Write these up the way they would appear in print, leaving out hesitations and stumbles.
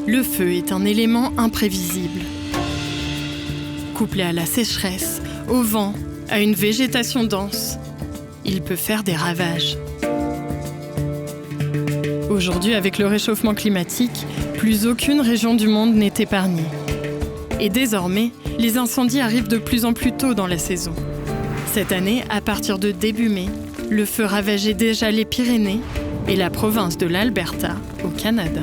Le feu est un élément imprévisible. Couplé à la sécheresse, au vent, à une végétation dense, il peut faire des ravages. Aujourd'hui, avec le réchauffement climatique, plus aucune région du monde n'est épargnée. Et désormais, les incendies arrivent de plus en plus tôt dans la saison. Cette année, à partir de début mai, le feu ravageait déjà les Pyrénées et la province de l'Alberta, au Canada.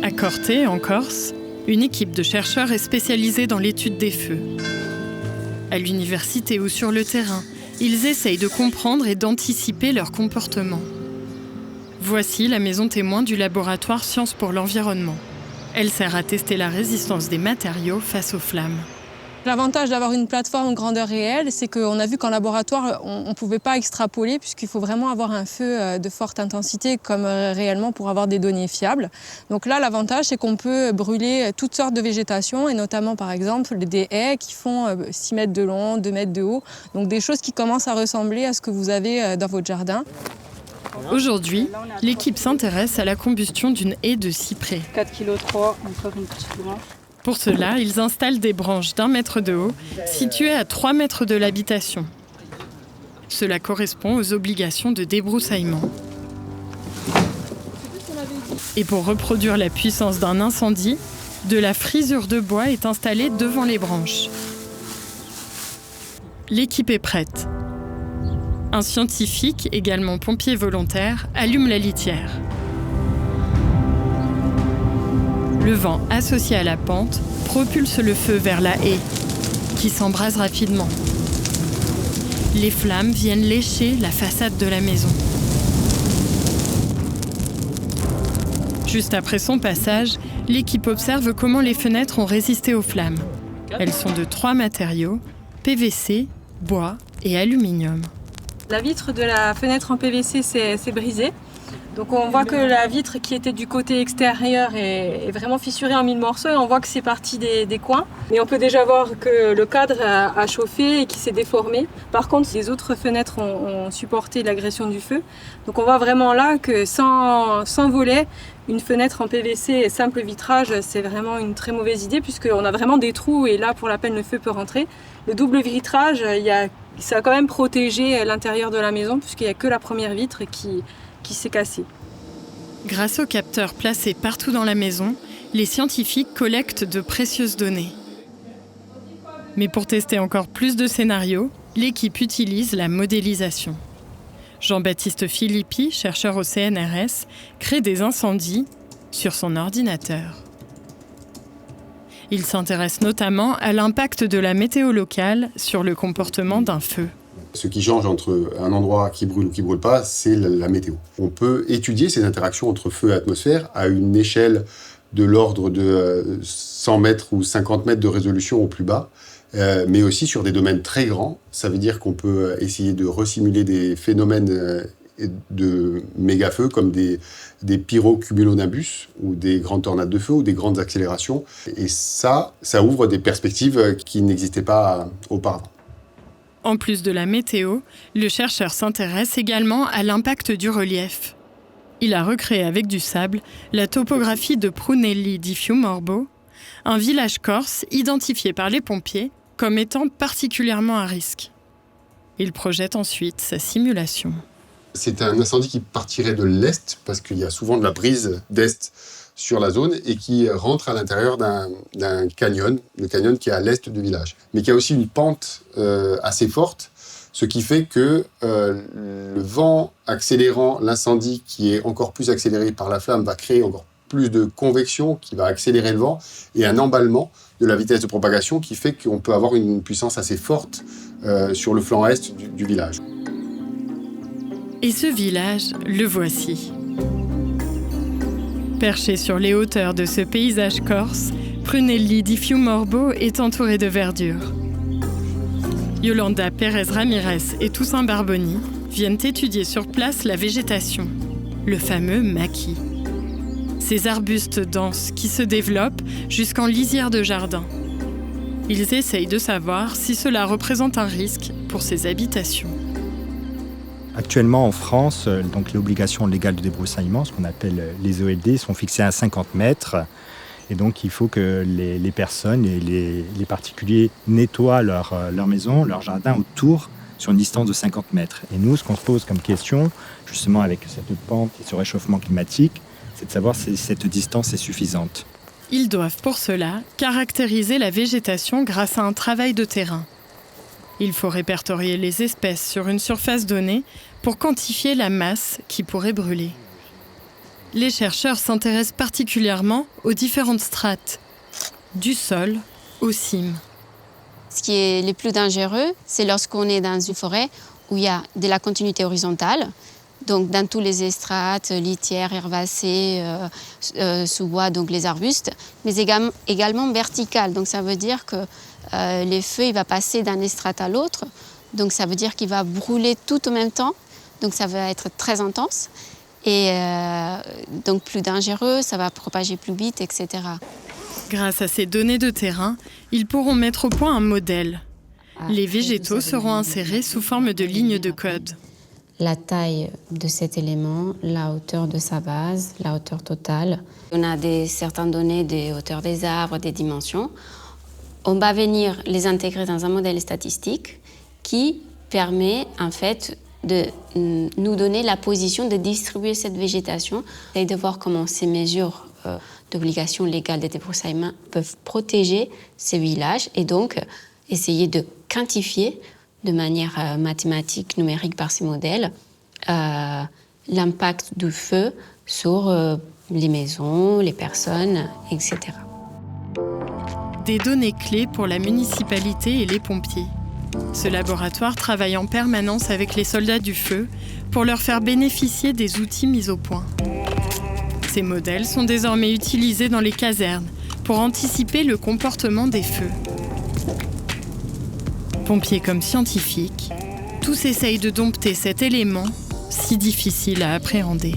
À Corte, en Corse, une équipe de chercheurs est spécialisée dans l'étude des feux. À l'université ou sur le terrain, ils essayent de comprendre et d'anticiper leur comportement. Voici la maison témoin du laboratoire Sciences pour l'environnement. Elle sert à tester la résistance des matériaux face aux flammes. L'avantage d'avoir une plateforme grandeur réelle, c'est qu'on a vu qu'en laboratoire, on ne pouvait pas extrapoler puisqu'il faut vraiment avoir un feu de forte intensité comme réellement pour avoir des données fiables. Donc là, l'avantage, c'est qu'on peut brûler toutes sortes de végétation et notamment, par exemple, des haies qui font 6 mètres de long, 2 mètres de haut. Donc des choses qui commencent à ressembler à ce que vous avez dans votre jardin. Aujourd'hui, l'équipe s'intéresse à la combustion d'une haie de cyprès. 4,3 kg, encore une petite branche. Pour cela, ils installent des branches d'1 mètre de haut, situées à 3 mètres de l'habitation. Cela correspond aux obligations de débroussaillement. Et pour reproduire la puissance d'un incendie, de la frisure de bois est installée devant les branches. L'équipe est prête. Un scientifique, également pompier volontaire, allume la litière. Le vent associé à la pente propulse le feu vers la haie, qui s'embrase rapidement. Les flammes viennent lécher la façade de la maison. Juste après son passage, l'équipe observe comment les fenêtres ont résisté aux flammes. Elles sont de 3 matériaux, PVC, bois et aluminium. La vitre de la fenêtre en PVC s'est brisée. Donc on voit que la vitre qui était du côté extérieur est vraiment fissurée en 1000 morceaux et on voit que c'est parti des coins. Mais on peut déjà voir que le cadre a chauffé et qu'il s'est déformé. Par contre, les autres fenêtres ont supporté l'agression du feu. Donc on voit vraiment là que sans volet, une fenêtre en PVC et simple vitrage, c'est vraiment une très mauvaise idée puisqu'on a vraiment des trous et là, pour la peine, le feu peut rentrer. Le double vitrage, ça a quand même protégé l'intérieur de la maison puisqu'il n'y a que la première vitre qui s'est cassée. Grâce aux capteurs placés partout dans la maison, les scientifiques collectent de précieuses données. Mais pour tester encore plus de scénarios, l'équipe utilise la modélisation. Jean-Baptiste Philippi, chercheur au CNRS, crée des incendies sur son ordinateur. Il s'intéresse notamment à l'impact de la météo locale sur le comportement d'un feu. Ce qui change entre un endroit qui brûle ou qui ne brûle pas, c'est la météo. On peut étudier ces interactions entre feu et atmosphère à une échelle de l'ordre de 100 mètres ou 50 mètres de résolution au plus bas, mais aussi sur des domaines très grands. Ça veut dire qu'on peut essayer de resimuler des phénomènes de méga-feux comme des pyrocumulonimbus ou des grandes tornades de feu ou des grandes accélérations. Et ça ouvre des perspectives qui n'existaient pas auparavant. En plus de la météo, le chercheur s'intéresse également à l'impact du relief. Il a recréé avec du sable la topographie de Prunelli di Fiumorbo, un village corse identifié par les pompiers comme étant particulièrement à risque. Il projette ensuite sa simulation. C'est un incendie qui partirait de l'est, parce qu'il y a souvent de la brise d'est sur la zone, et qui rentre à l'intérieur d'un canyon, le canyon qui est à l'est du village. Mais qui a aussi une pente assez forte, ce qui fait que le vent accélérant l'incendie, qui est encore plus accéléré par la flamme, va créer encore plus de convection, qui va accélérer le vent, et un emballement de la vitesse de propagation qui fait qu'on peut avoir une puissance assez forte sur le flanc est du village. Et ce village, le voici. Perché sur les hauteurs de ce paysage corse, Prunelli di Fiumorbo est entouré de verdure. Yolanda Pérez-Ramirez et Toussaint Barboni viennent étudier sur place la végétation, le fameux maquis. Ces arbustes denses qui se développent jusqu'en lisière de jardin. Ils essayent de savoir si cela représente un risque pour ces habitations. Actuellement en France, donc les obligations légales de débroussaillement, ce qu'on appelle les OLD, sont fixées à 50 mètres. Et donc il faut que les personnes et les particuliers nettoient leur maison, leur jardin autour sur une distance de 50 mètres. Et nous, ce qu'on se pose comme question, justement avec cette pente et ce réchauffement climatique, c'est de savoir si cette distance est suffisante. Ils doivent pour cela caractériser la végétation grâce à un travail de terrain. Il faut répertorier les espèces sur une surface donnée pour quantifier la masse qui pourrait brûler. Les chercheurs s'intéressent particulièrement aux différentes strates, du sol aux cimes. Ce qui est le plus dangereux, c'est lorsqu'on est dans une forêt où il y a de la continuité horizontale, donc dans tous les strates, litières, herbacées, sous-bois, donc les arbustes, mais également verticale. Donc ça veut dire que le feu il va passer d'un strates à l'autre, donc ça veut dire qu'il va brûler tout en même temps, donc ça va être très intense. Et donc plus dangereux, ça va propager plus vite, etc. Grâce à ces données de terrain, ils pourront mettre au point un modèle. Les végétaux seront insérés sous forme de lignes de code. La taille de cet élément, la hauteur de sa base, la hauteur totale. On a certaines données des hauteurs des arbres, des dimensions. On va venir les intégrer dans un modèle statistique qui permet en fait de nous donner la position de distribuer cette végétation et de voir comment ces mesures d'obligation légale de débroussaillement peuvent protéger ces villages et donc essayer de quantifier de manière mathématique, numérique par ces modèles, l'impact du feu sur les maisons, les personnes, etc. Des données clés pour la municipalité et les pompiers. Ce laboratoire travaille en permanence avec les soldats du feu pour leur faire bénéficier des outils mis au point. Ces modèles sont désormais utilisés dans les casernes pour anticiper le comportement des feux. Pompiers comme scientifiques, tous essayent de dompter cet élément si difficile à appréhender.